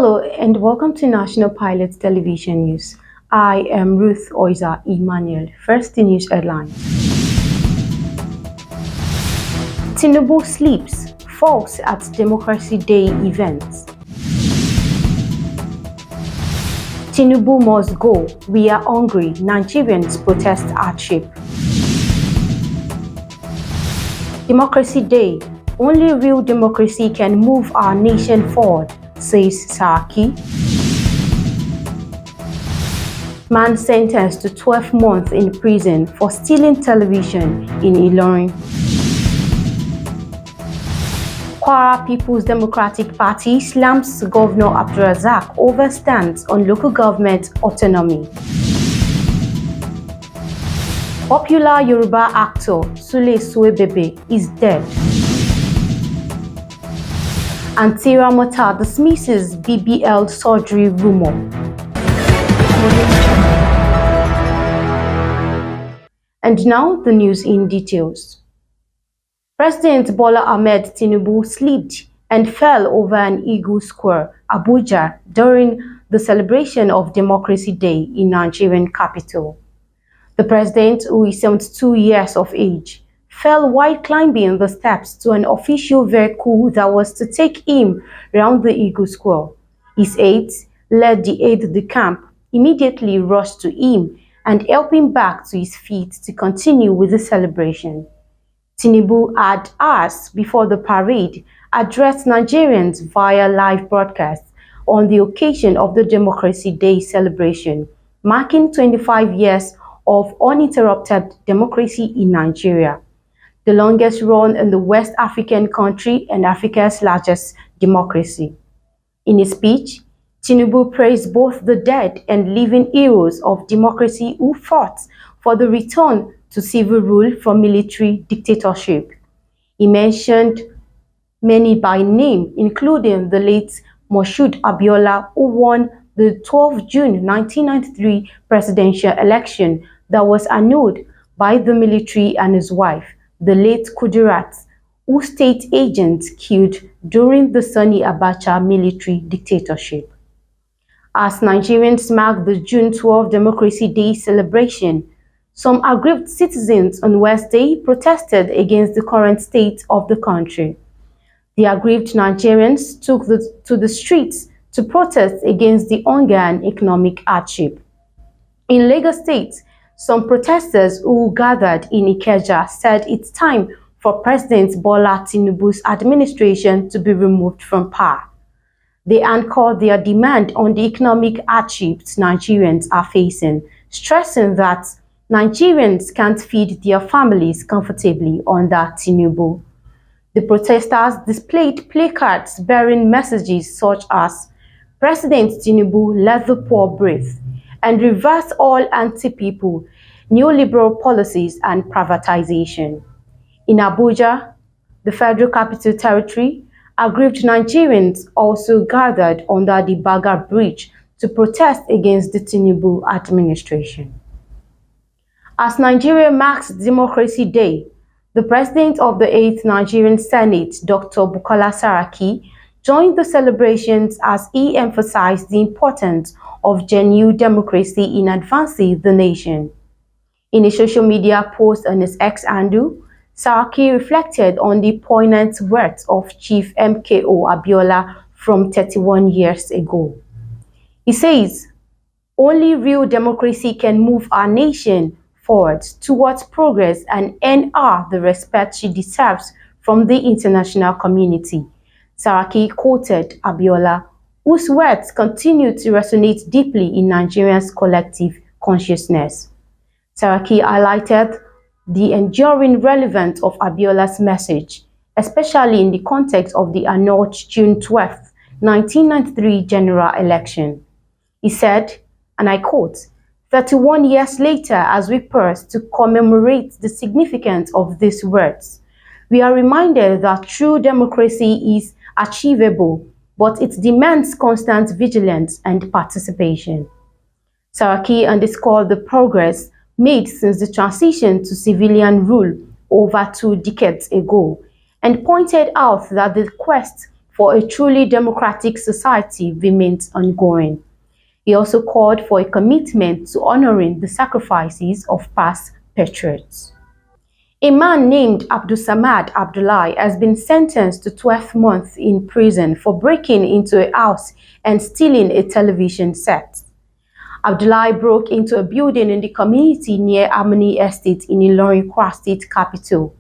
Hello and welcome to National Pilots Television News. I am Ruth Oiza Emmanuel. First, the news headlines. Tinubu sleeps, falls at Democracy Day events. Tinubu must go. We are hungry. Nigerians protest hardship. Democracy Day. Only real democracy can move our nation forward, says Saraki. Man sentenced to 12 months in prison for stealing television in Ilorin. Kwara People's Democratic Party slams Governor Abdulrazak over stance on local government autonomy. Popular Yoruba actor Sule Suebebe is dead. And Tira Mota dismisses BBL surgery rumor. And now the news in details. President Bola Ahmed Tinubu slipped and fell over an Eagle Square, Abuja, during the celebration of Democracy Day in Nigerian capital. The president, who is 72 years of age, fell while climbing the steps to an official vehicle that was to take him round the Eagle Square. His aides, led the aide-de-camp, immediately rushed to him and helped him back to his feet to continue with the celebration. Tinubu had hours before the parade addressed Nigerians via live broadcast on the occasion of the Democracy Day celebration, marking 25 years of uninterrupted democracy in Nigeria, the longest run in the West African country and Africa's largest democracy. In his speech, Tinubu praised both the dead and living heroes of democracy who fought for the return to civil rule from military dictatorship. He mentioned many by name, including the late Moshood Abiola, who won the 12 June 1993 presidential election that was annulled by the military, and his wife, the late Kudirat, who state agents killed during the Sani Abacha military dictatorship. As Nigerians mark the June 12 Democracy Day celebration, some aggrieved citizens on Wednesday protested against the current state of the country. The aggrieved Nigerians took to the streets to protest against the hunger and economic hardship. In Lagos State, some protesters who gathered in Ikeja said it's time for President Bola Tinubu's administration to be removed from power. They anchored their demand on the economic hardships Nigerians are facing, stressing that Nigerians can't feed their families comfortably under Tinubu. The protesters displayed placards bearing messages such as "President Tinubu, let the poor breathe," and "Reverse all anti-people, neoliberal policies and privatization." In Abuja, the Federal Capital Territory, aggrieved Nigerians also gathered under the Baga Bridge to protest against the Tinubu administration. As Nigeria marks Democracy Day, the president of the 8th Nigerian Senate, Dr. Bukola Saraki, joined the celebrations as he emphasized the importance of genuine democracy in advancing the nation. In a social media post on his X handle, Saraki reflected on the poignant words of Chief MKO Abiola from 31 years ago. He says, "Only real democracy can move our nation forward towards progress and earn her the respect she deserves from the international community." Saraki quoted Abiola, whose words continue to resonate deeply in Nigerians' collective consciousness. Saraki highlighted the enduring relevance of Abiola's message, especially in the context of the annulled June 12, 1993 general election. He said, and I quote, "31 years later, as we pause to commemorate the significance of these words, we are reminded that true democracy is achievable, but it demands constant vigilance and participation." Saraki underscored the progress made since the transition to civilian rule over 2 decades ago, and pointed out that the quest for a truly democratic society remains ongoing. He also called for a commitment to honoring the sacrifices of past patriots. A man named Abdulsamad Abdullahi has been sentenced to 12 months in prison for breaking into a house and stealing a television set. Abdullahi broke into a building in the community near Harmony Estate in Ilorin, Kwara State capital.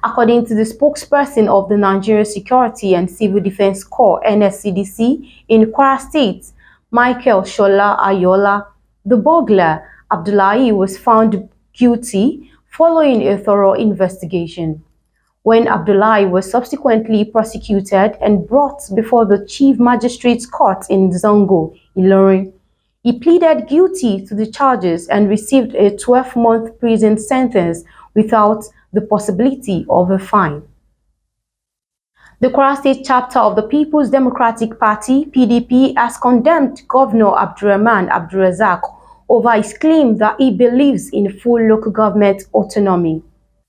According to the spokesperson of the Nigerian Security and Civil Defense Corps (NSCDC) in Kwara State, Michael Shola Ayola, the burglar, Abdullahi, was found guilty following a thorough investigation. When Abdullahi was subsequently prosecuted and brought before the Chief Magistrate's Court in Zango, Ilorin, he pleaded guilty to the charges and received a 12-month prison sentence without the possibility of a fine. The Kwara State chapter of the People's Democratic Party (PDP) has condemned Governor Abdurrahman Abdulrazak over his claim that he believes in full local government autonomy.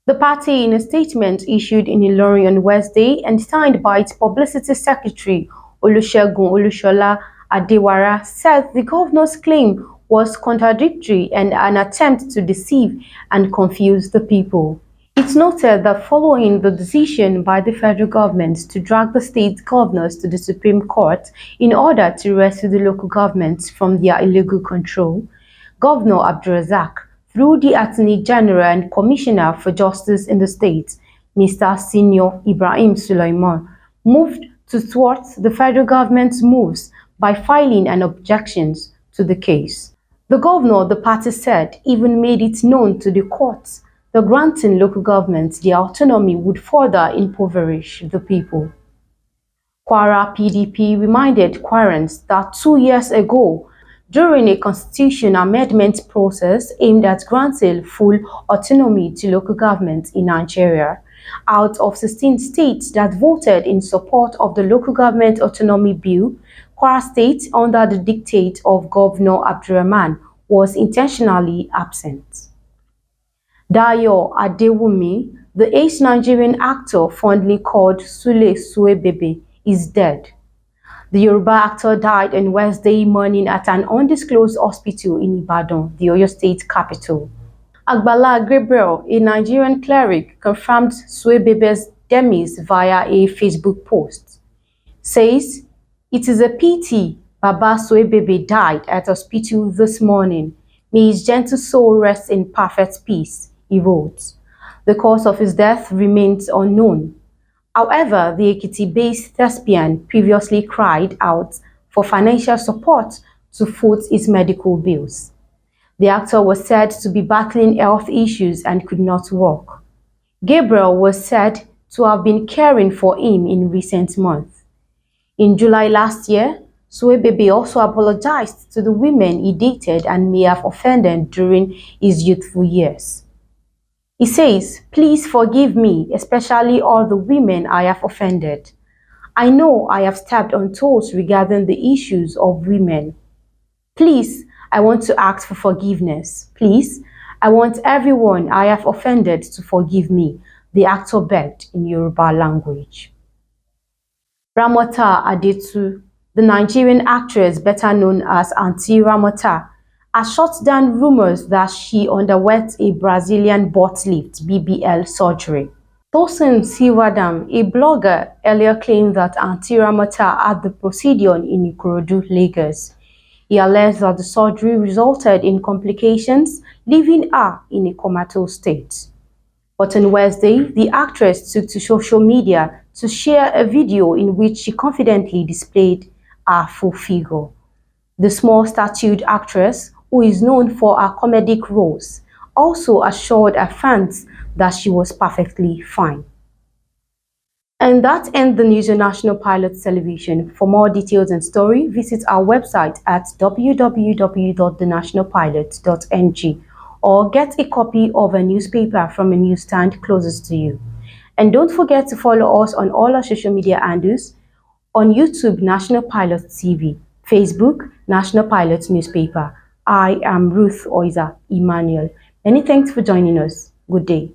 The party, in a statement issued in Ilorin on Wednesday and signed by its publicity secretary Olusegun Olushola Adewara, said the governor's claim was contradictory and an attempt to deceive and confuse the people. It noted that following the decision by the federal government to drag the state governors to the Supreme Court in order to rescue the local governments from their illegal control, Governor Abdulrazak, through the Attorney General and Commissioner for Justice in the state, Mr. Senior Ibrahim Sulaiman, moved to thwart the federal government's moves by filing an objection to the case. The governor, the party said, even made it known to the courts that granting local governments their autonomy would further impoverish the people. Kwara PDP reminded Kwarans that 2 years ago, during a constitution amendment process aimed at granting full autonomy to local governments in Nigeria, out of 16 states that voted in support of the Local Government Autonomy Bill, Kwara State, under the dictate of Governor Abdurrahman, was intentionally absent. Dayo Adewumi, the aged Nigerian actor fondly called Sule Suebebe, is dead. The Yoruba actor died on Wednesday morning at an undisclosed hospital in Ibadan, the Oyo State capital. Agbala Gabriel, a Nigerian cleric, confirmed Suebebe's demise via a Facebook post. Says, "It is a pity Baba Suebebe died at hospital this morning. May his gentle soul rest in perfect peace," he wrote. The cause of his death remains unknown. However, the Ekiti-based thespian previously cried out for financial support to foot his medical bills. The actor was said to be battling health issues and could not work. Gabriel was said to have been caring for him in recent months. In July last year, Suebebe also apologized to the women he dated and may have offended during his youthful years. He says, "Please forgive me, especially all the women I have offended. I know I have stepped on toes regarding the issues of women. Please, I want to ask for forgiveness. Please, I want everyone I have offended to forgive me," the actor begged in Yoruba language. Ramota Adetu, the Nigerian actress better known as Aunty Ramota, has shut down rumors that she underwent a Brazilian butt lift (BBL) surgery. Tosin Silvadam, a blogger, earlier claimed that Aunty Ramota had the procedure in Ikorodu, Lagos. He alleged that the surgery resulted in complications, leaving her in a comatose state. But on Wednesday, the actress took to social media to share a video in which she confidently displayed her full figure. The small-statured actress, who is known for her comedic roles, also assured her fans that she was perfectly fine. And that ends the news on National Pilot Television. For more details and story, visit our website at www.thenationalpilot.ng or get a copy of a newspaper from a newsstand closest to you. And don't forget to follow us on all our social media handles: on YouTube, National Pilot TV, Facebook, National Pilot Newspaper. I am Ruth Oiza Emmanuel. Many thanks for joining us. Good day.